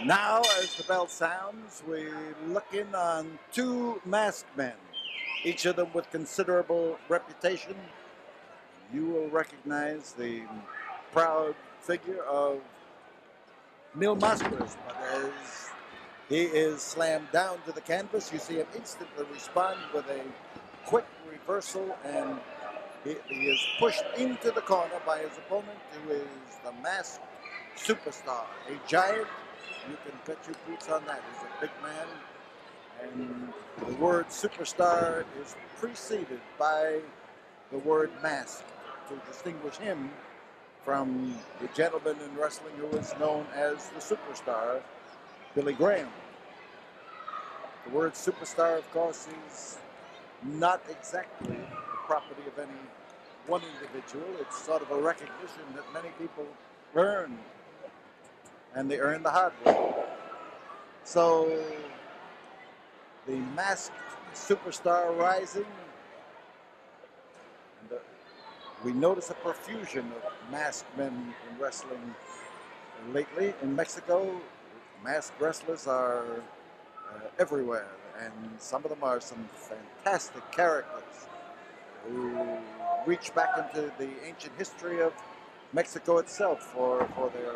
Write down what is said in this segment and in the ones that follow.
Now, as the bell sounds, we look in on two masked men, each of them with considerable reputation. You will recognize the proud figure of Mil Máscaras, but as he is slammed down to the canvas, you see him instantly respond with a quick reversal, and he is pushed into the corner by his opponent, who is the masked superstar, a giant. You can bet your boots on that. He's a big man, and the word superstar is preceded by the word mask to distinguish him from the gentleman in wrestling who is known as the superstar, Billy Graham. The word superstar, of course, is not exactly the property of any one individual. It's sort of a recognition that many people earn, and they earn the hard way. So the masked superstar rising, and we notice a profusion of masked men in wrestling lately. In Mexico, masked wrestlers are everywhere, and some of them are some fantastic characters who reach back into the ancient history of Mexico itself for their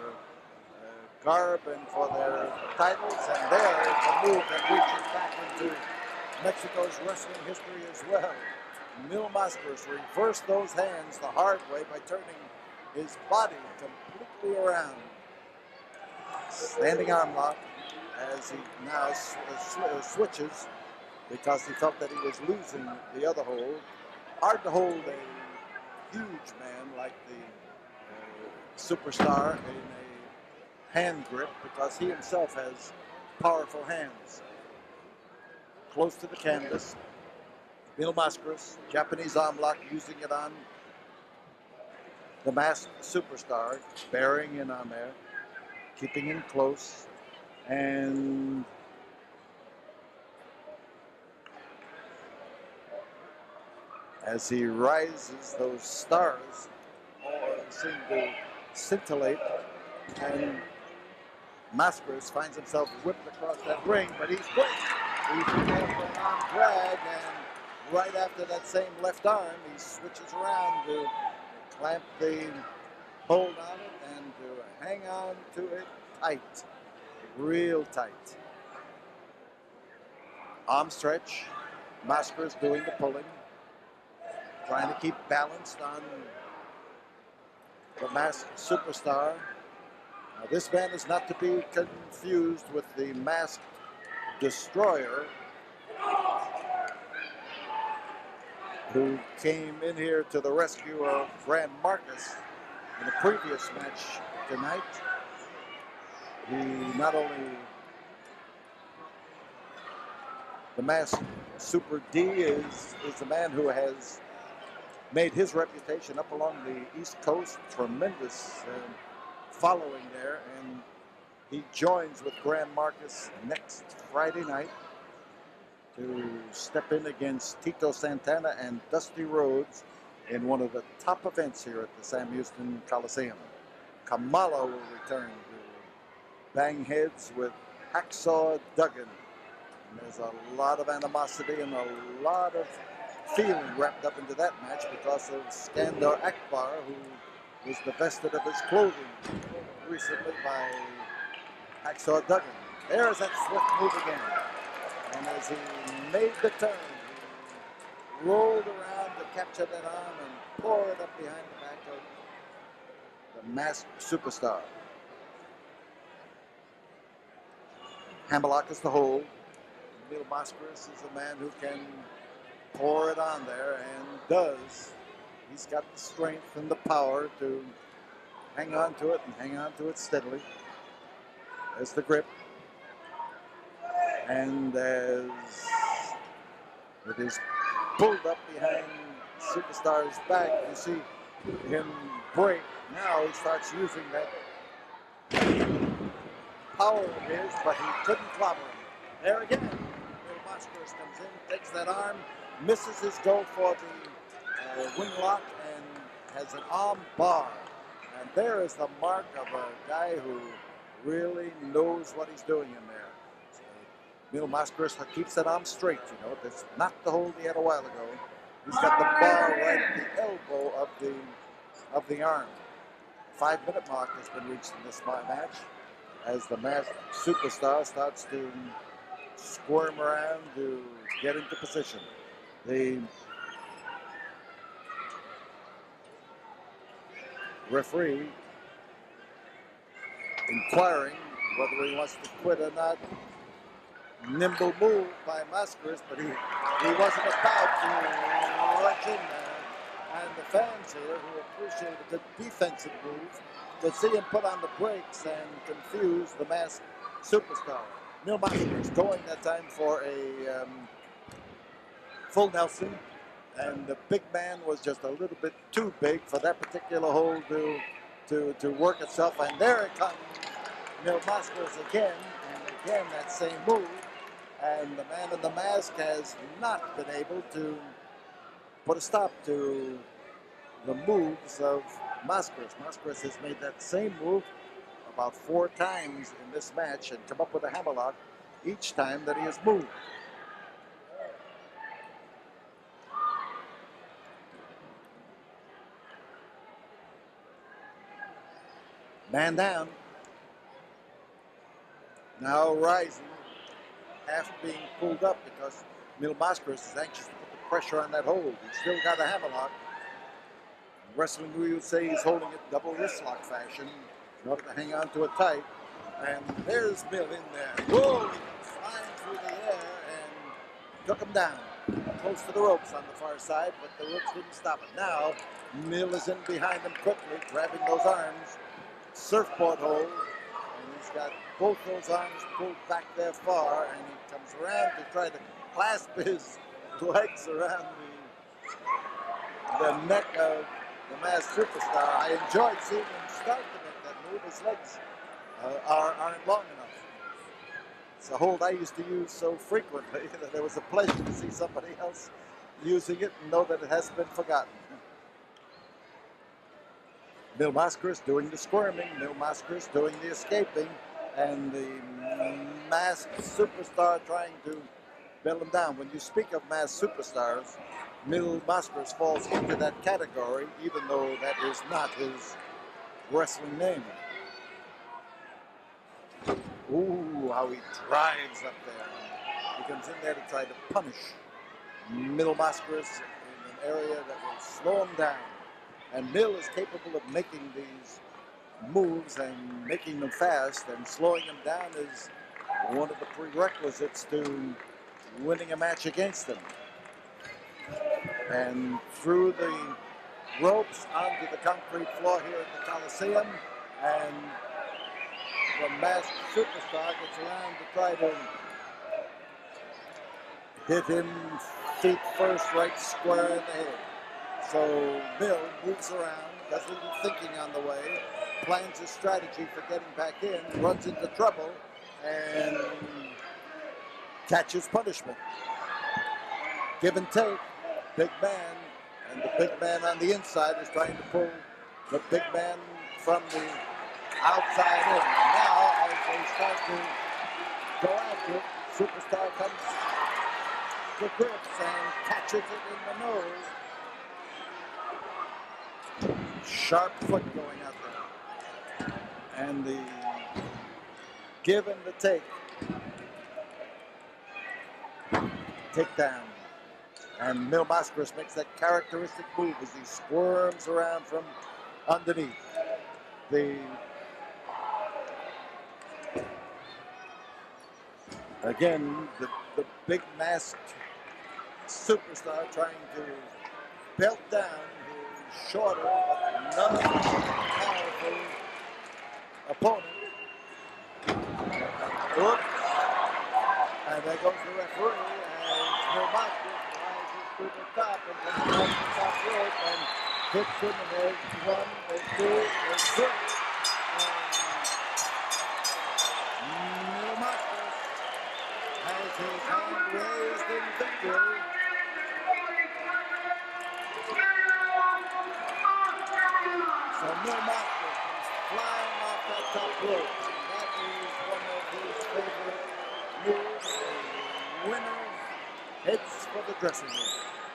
garb and for their titles, and there is a move that reaches back into Mexico's wrestling history as well. Mil Máscaras reversed those hands the hard way by turning his body completely around. Standing arm lock as he now switches because he felt that he was losing the other hold. Hard to hold a huge man like the superstar in a hand grip because he himself has powerful hands. Close to the canvas, Mil Máscaras, Japanese arm lock, using it on the masked superstar, bearing in on there, keeping him close, and as he rises, those stars all seem to scintillate, and Máscaras finds himself whipped across that ring, but he's quick. He's prepared for an arm drag, and right after that same left arm, he switches around to clamp the hold on it and to hang on to it tight, real tight. Arm stretch, Máscaras doing the pulling, trying to keep balanced on the masked superstar. Now, this man is not to be confused with the masked destroyer who came in here to the rescue of Gran Marcus in a previous match tonight. He not only the masked Super D is the man who has made his reputation up along the East Coast, tremendous following there, and he joins with Gran Marcus next Friday night to step in against Tito Santana and Dusty Rhodes in one of the top events here at the Sam Houston Coliseum. Kamala will return to bang heads with Hacksaw Duggan. And there's a lot of animosity and a lot of feeling wrapped up into that match because of Skandar Akbar, who was divested of his clothing recently by Hacksaw Duggan. There's that swift move again. And as he made the turn, he rolled around to capture that arm and pour it up behind the back of the masked superstar. Hammerlock is the hold. Mil Máscaras is a man who can pour it on there and does. He's got the strength and the power to hang on to it and hang on to it steadily. There's the grip. And as it is pulled up behind Superstar's back, you see him break. Now he starts using that power of his, but he couldn't clobber him. There again, Mil Máscaras comes in, takes that arm, misses his goal for the wing lock, and has an arm bar. And there is the mark of a guy who really knows what he's doing in there. So Mil Máscaras keeps that arm straight, you know. That's not the hold he had a while ago. He's got the bar right at the elbow of the arm. 5-minute mark has been reached in this match as the masked superstar starts to squirm around to get into position. The referee inquiring whether he wants to quit or not. Nimble move by Máscaras, but he wasn't about to rush in there. And the fans here who appreciated the defensive move to see him put on the brakes and confuse the masked superstar. Mil Máscaras going that time for a full Nelson, and the big man was just a little bit too big for that particular hold to work itself. And there it comes, Mil Máscaras again, and again that same move. And the man in the mask has not been able to put a stop to the moves of Máscaras. Máscaras has made that same move about 4 times in this match and come up with a hammerlock each time that he has moved. Man down. Now rising, half being pulled up because Mil Máscaras is anxious to put the pressure on that hold. He's still got a hammerlock. In wrestling, we would say he's holding it double wrist lock fashion in order to hang on to it tight. And there's Mil in there. Whoa, he comes flying through the air and took him down. Close to the ropes on the far side, but the ropes didn't stop it. Now, Mil is in behind him quickly, grabbing those arms. Surfboard hold, and he's got both those arms pulled back there far, and he comes around to try to clasp his legs around the neck of the masked superstar. I enjoyed seeing him start to make that move. His legs aren't long enough. It's a hold I used to use so frequently that it was a pleasure to see somebody else using it and know that it hasn't been forgotten. Mil Máscaras doing the squirming, Mil Máscaras doing the escaping, and the masked superstar trying to bail him down. When you speak of masked superstars, Mil Máscaras falls into that category, even though that is not his wrestling name. Ooh, how he drives up there. He comes in there to try to punish Mil Máscaras in an area that will slow him down. And Mil is capable of making these moves and making them fast, and slowing them down is one of the prerequisites to winning a match against them. And through the ropes onto the concrete floor here at the Coliseum, and the masked superstar gets around to try to hit him feet first, right square in the head. So Mil moves around, does a little thinking on the way, plans a strategy for getting back in, runs into trouble, and catches punishment. Give and take, big man, and the big man on the inside is trying to pull the big man from the outside in. And now, as they start to go after it, superstar comes to grips and catches it in the nose. Sharp foot going out there. And the give and the take. Takedown. And Mil Máscaras makes that characteristic move as he squirms around from underneath. Again, the big masked superstar trying to belt down his shorter but non-powerful opponent. Oops. And there goes the referee as Mil Máscaras rises to the top and comes off the top rope and hits him, and there's 1, there's 2, there's 3. And Mil Máscaras has his hand raised in victory. So Mil Máscaras comes flying off that top rope. And that winner heads for the dressing room.